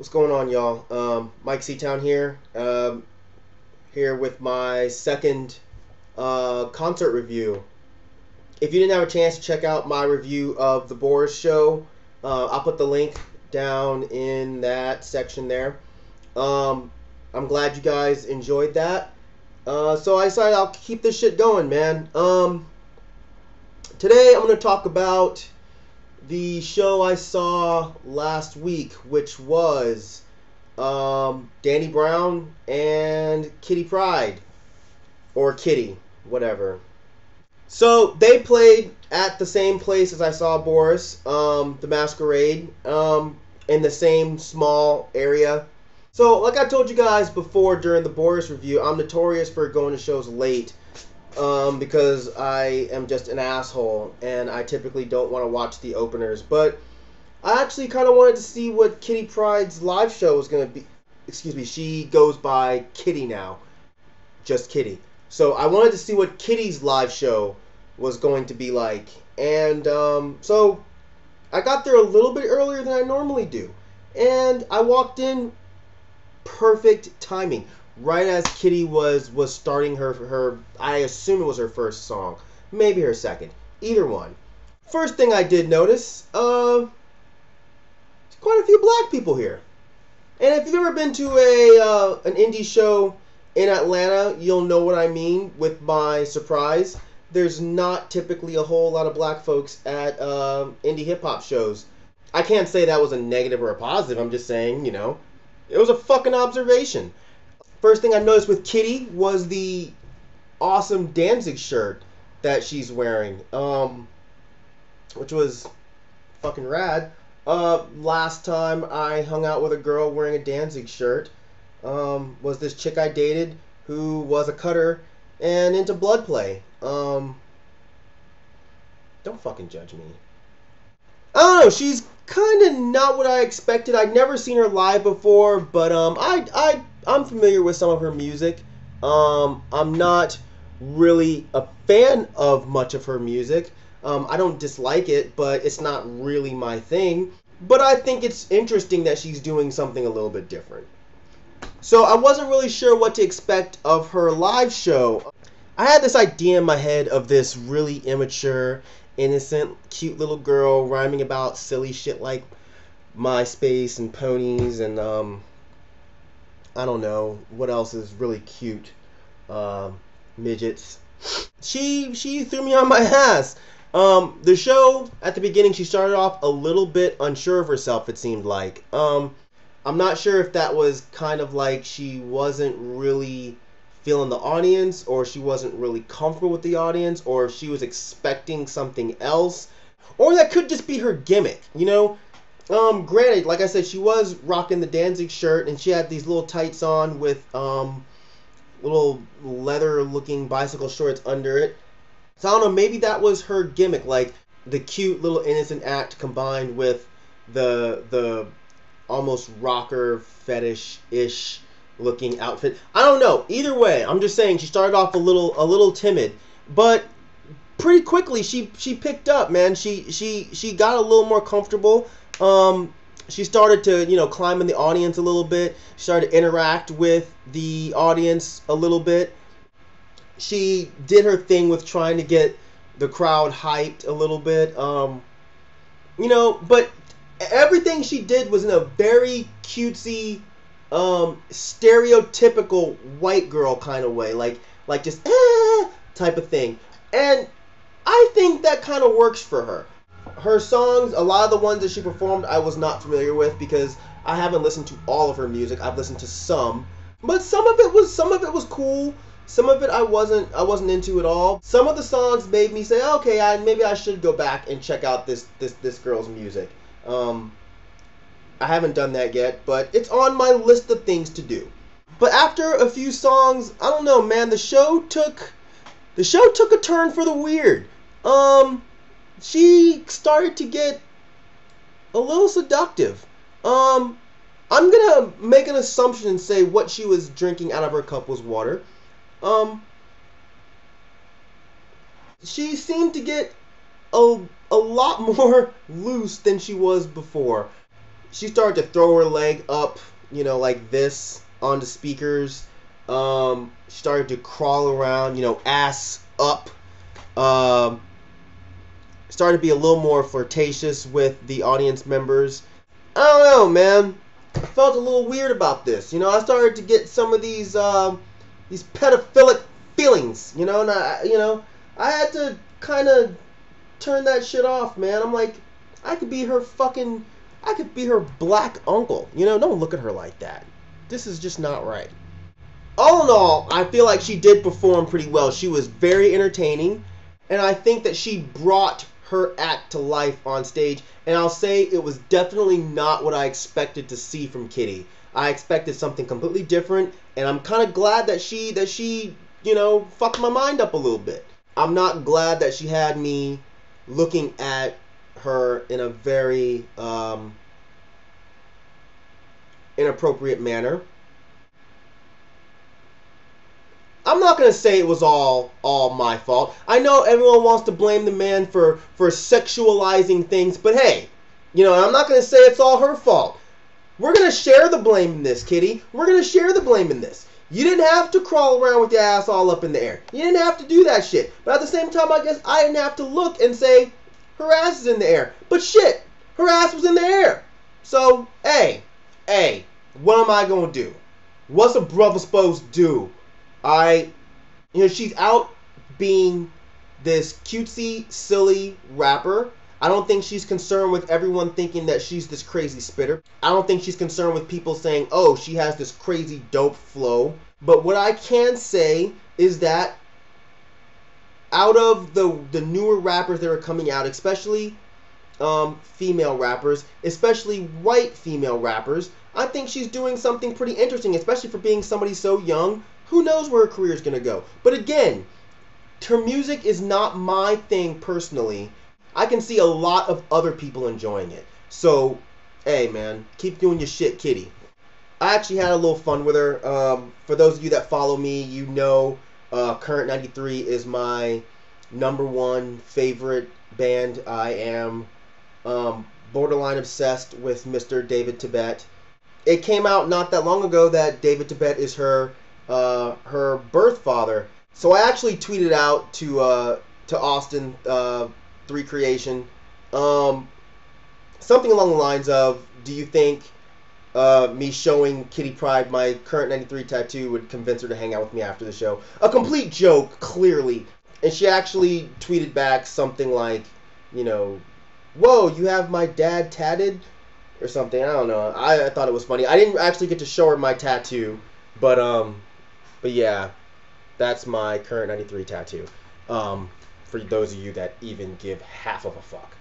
What's going on, y'all? Mike C-Town here. Here with my second concert review. If you didn't have a chance to check out my review of the Boris show, I'll put the link down in that section there. Um, I'm glad you guys enjoyed that. So I decided I'll keep this shit going, man. Today I'm going to talk about the show I saw last week, which was Danny Brown and Kitty Pryde, or Kitty, whatever. So they played at the same place as I saw Boris, the Masquerade, in the same small area. So, like I told you guys before during the Boris review, I'm notorious for going to shows late, because I am just an asshole and I typically don't want to watch the openers. But I actually kind of wanted to see what Kitty Pryde's live show was going to be. Excuse me, she goes by Kitty now. Just Kitty. So I wanted to see what Kitty's live show was going to be like. And so I got there a little bit earlier than I normally do. And I walked in perfect timing. Right as Kitty was starting her, I assume it was her first song. Maybe her second. Either one. First thing I did notice, there's quite a few black people here. And if you've ever been to an indie show in Atlanta, you'll know what I mean with my surprise. There's not typically a whole lot of black folks at indie hip-hop shows. I can't say that was a negative or a positive. I'm just saying, it was a fucking observation. First thing I noticed with Kitty was the awesome Danzig shirt that she's wearing, which was fucking rad. Last time I hung out with a girl wearing a Danzig shirt was this chick I dated who was a cutter and into blood play. Don't fucking judge me. I don't know, she's kind of not what I expected. I'd never seen her live before, but I'm familiar with some of her music. I'm not really a fan of much of her music. I don't dislike it, but it's not really my thing. But I think it's interesting that she's doing something a little bit different. So I wasn't really sure what to expect of her live show. I had this idea in my head of this really immature, innocent, cute little girl rhyming about silly shit like MySpace and ponies and I don't know what else is really cute. Midgets. She threw me on my ass. The show at the beginning, she started off a little bit unsure of herself. It seemed like. I'm not sure if that was kind of like she wasn't really feeling the audience, or she wasn't really comfortable with the audience, or if she was expecting something else, or that could just be her gimmick. Granted, like I said, she was rocking the Danzig shirt, and she had these little tights on with little leather-looking bicycle shorts under it. So I don't know, maybe that was her gimmick, like the cute little innocent act combined with the almost rocker fetish-ish looking outfit. I don't know. Either way, I'm just saying she started off a little timid, but pretty quickly she picked up, man. She got a little more comfortable. She started to, climb in the audience a little bit. She started to interact with the audience a little bit. She did her thing with trying to get the crowd hyped a little bit. But everything she did was in a very cutesy, stereotypical white girl kind of way. Like just, type of thing. And I think that kind of works for her. Her songs, a lot of the ones that she performed, I was not familiar with because I haven't listened to all of her music. I've listened to some, but some of it was cool. Some of it I wasn't into at all. Some of the songs made me say, okay, maybe I should go back and check out this girl's music. I haven't done that yet, but it's on my list of things to do. But after a few songs, I don't know, man, the show took a turn for the weird. She started to get a little seductive. I'm gonna make an assumption and say what she was drinking out of her cup was water. She seemed to get a lot more loose than she was before. she started to throw her leg up, you know, like this on the speakers. She started to crawl around, you know, ass up. Um, Started to be a little more flirtatious with the audience members. I don't know, man. I felt a little weird about this. You know, I started to get some of these pedophilic feelings. You know, and I had to kind of turn that shit off, man. I'm like, I could be her black uncle. You know, don't look at her like that. This is just not right. All in all, I feel like she did perform pretty well. She was very entertaining, and I think that she brought her act to life on stage. And I'll say it was definitely not what I expected to see from Kitty. I expected something completely different, and I'm kind of glad that she, you know, fucked my mind up a little bit. I'm not glad that she had me looking at her in a very inappropriate manner. I'm not going to say it was all my fault. I know everyone wants to blame the man for sexualizing things, but hey, you know, I'm not going to say it's all her fault. We're going to share the blame in this, Kitty. We're going to share the blame in this. You didn't have to crawl around with your ass all up in the air. You didn't have to do that shit. But at the same time, I guess I didn't have to look and say, her ass is in the air. But shit, her ass was in the air. So, hey, what am I going to do? What's a brother supposed to do? You know, she's out being this cutesy, silly rapper. I don't think she's concerned with everyone thinking that she's this crazy spitter. I don't think she's concerned with people saying, oh, she has this crazy dope flow. But what I can say is that out of the newer rappers that are coming out, especially female rappers, especially white female rappers, I think she's doing something pretty interesting, especially for being somebody so young. Who knows where her career is going to go? But again, her music is not my thing personally. I can see a lot of other people enjoying it. So, hey man, keep doing your shit, Kitty. I actually had a little fun with her. For those of you that follow me, you know Current 93 is my #1 favorite band. I am borderline obsessed with Mr. David Tibet. It came out not that long ago that David Tibet is her birth father. So I actually tweeted out to Austin 3 Creation something along the lines of, do you think me showing Kitty Pryde my Current 93 tattoo would convince her to hang out with me after the show? A complete joke, clearly. And she actually tweeted back something like, you know, whoa, you have my dad tatted? Or something. I don't know. I thought it was funny. I didn't actually get to show her my tattoo, but yeah, that's my Current 93 tattoo. For those of you that even give half of a fuck.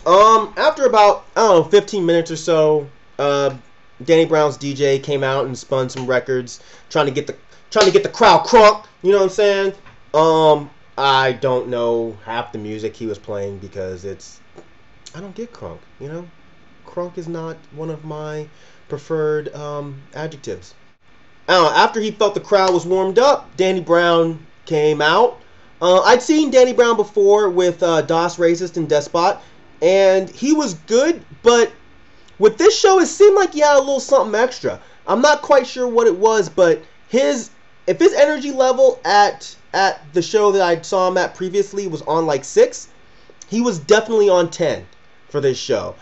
After about, I don't know, 15 minutes or so, Danny Brown's DJ came out and spun some records, trying to get the crowd crunk. You know what I'm saying? I don't know half the music he was playing because I don't get crunk. You know, crunk is not one of my preferred adjectives. I don't know, after he felt the crowd was warmed up, Danny Brown came out. I'd seen Danny Brown before with Das Racist and Despot, and he was good, but with this show, it seemed like he had a little something extra. I'm not quite sure what it was, but if his energy level at the show that I saw him at previously was on like 6, he was definitely on 10 for this show.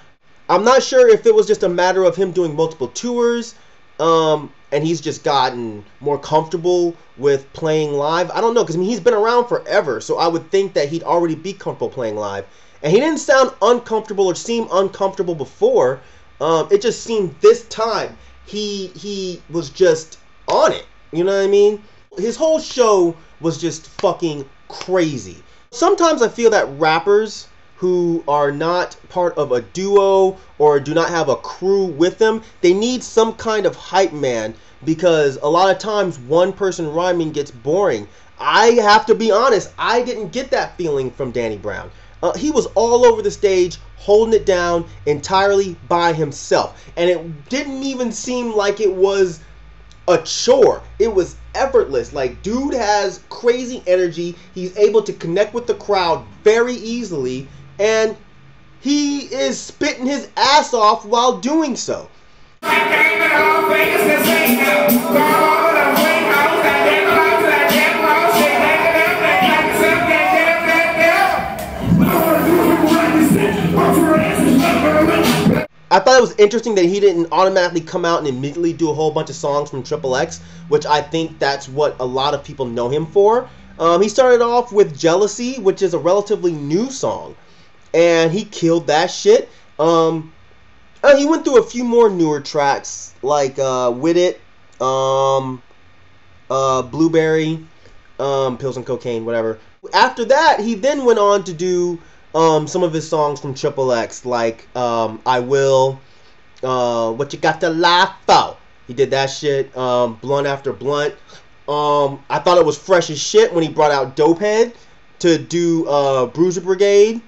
I'm not sure if it was just a matter of him doing multiple tours, and he's just gotten more comfortable with playing live. I don't know, because I mean, he's been around forever, so I would think that he'd already be comfortable playing live. And he didn't sound uncomfortable or seem uncomfortable before. It just seemed this time he was just on it. You know what I mean? His whole show was just fucking crazy. Sometimes I feel that rappers who are not part of a duo or do not have a crew with them, they need some kind of hype man, because a lot of times one person rhyming gets boring. I have to be honest, I didn't get that feeling from Danny Brown. He was all over the stage, holding it down entirely by himself. And it didn't even seem like it was a chore. It was effortless. Like, dude has crazy energy. He's able to connect with the crowd very easily. And he is spitting his ass off while doing so. I thought it was interesting that he didn't automatically come out and immediately do a whole bunch of songs from XXX, which I think that's what a lot of people know him for. He started off with Jealousy, which is a relatively new song, and he killed that shit. He went through a few more newer tracks, like With It, Blueberry, Pills and Cocaine, whatever. After that, he then went on to do some of his songs from XXX, like I Will, What You Got to Lie For. He did that shit, Blunt After Blunt. I thought it was fresh as shit when he brought out Dopehead to do Bruiser Brigade.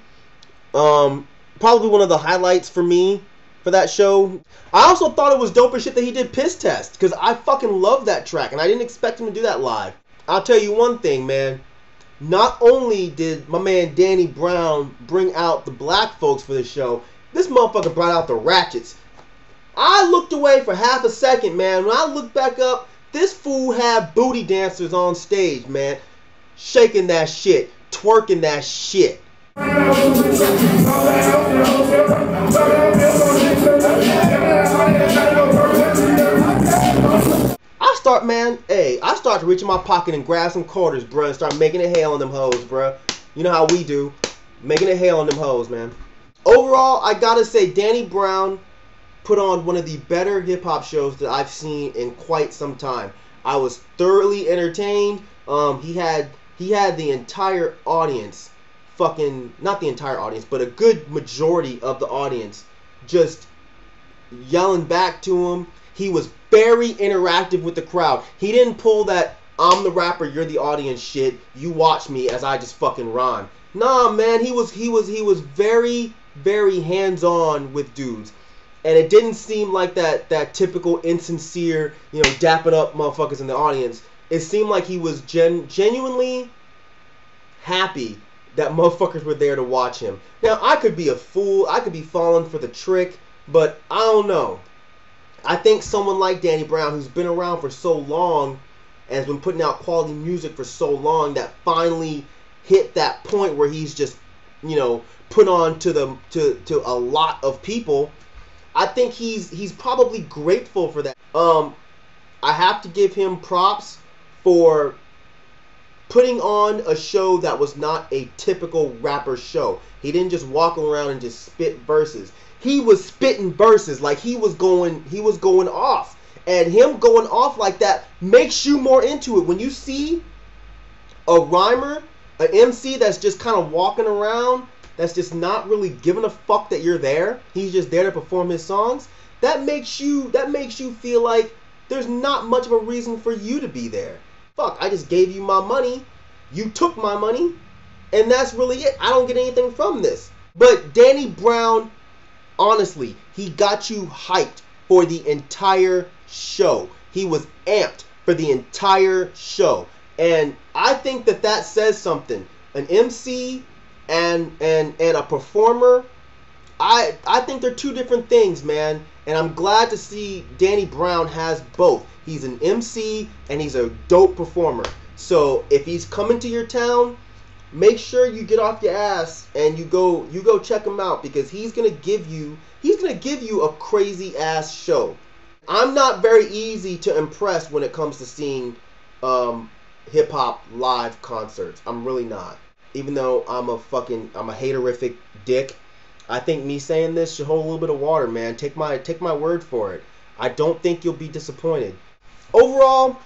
Probably one of the highlights for me for that show. I also thought it was dope as shit that he did Piss Test, because I fucking love that track, and I didn't expect him to do that live. I'll tell you one thing, man. Not only did my man Danny Brown bring out the black folks for the show, this motherfucker brought out the Ratchets. I looked away for half a second, man. When I looked back up, this fool had booty dancers on stage, man. Shaking that shit, twerking that shit. I start to reach in my pocket and grab some quarters, bruh, and start making it hail on them hoes, bruh. You know how we do. Making it hail on them hoes, man. Overall, I gotta say, Danny Brown put on one of the better hip-hop shows that I've seen in quite some time. I was thoroughly entertained. He had the entire audience, not the entire audience, but a good majority of the audience just yelling back to him. He was very interactive with the crowd. He didn't pull that I'm the rapper, you're the audience shit. You watch me as I just fucking rhyme. Nah, man, he was very, very hands-on with dudes. And it didn't seem like that typical insincere, dapping up motherfuckers in the audience. It seemed like he was genuinely happy that motherfuckers were there to watch him. Now, I could be a fool. I could be falling for the trick. But I don't know. I think someone like Danny Brown, who's been around for so long and has been putting out quality music for so long, that finally hit that point where he's just, put on to a lot of people. I think he's probably grateful for that. I have to give him props for putting on a show that was not a typical rapper show. He didn't just walk around and just spit verses. He was spitting verses like he was going off. And him going off like that makes you more into it. When you see a rhymer, an MC that's just kind of walking around, that's just not really giving a fuck that you're there, he's just there to perform his songs, that makes you feel like there's not much of a reason for you to be there. Fuck, I just gave you my money, you took my money, and that's really it. I don't get anything from this. But Danny Brown, honestly, he got you hyped for the entire show. He was amped for the entire show. And I think that says something. An MC and a performer, I think they're two different things, man. And I'm glad to see Danny Brown has both. He's an MC and he's a dope performer. So if he's coming to your town, make sure you get off your ass and you go check him out, because he's gonna give you a crazy ass show. I'm not very easy to impress when it comes to seeing hip hop live concerts. I'm really not. Even though I'm a haterific dick, I think me saying this should hold a little bit of water, man. Take my word for it. I don't think you'll be disappointed. Overall,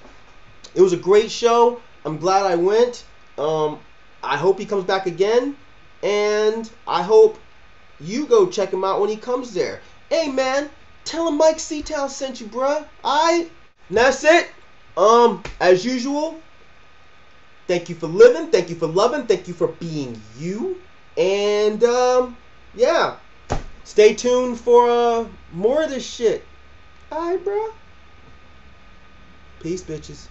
it was a great show. I'm glad I went. I hope he comes back again, and I hope you go check him out when he comes there. Hey, man, tell him Myke C-Town sent you, bruh. Alright? And that's it. As usual, thank you for living, thank you for loving, thank you for being you. And, yeah. Stay tuned for more of this shit. Alright, bruh. Peace, bitches.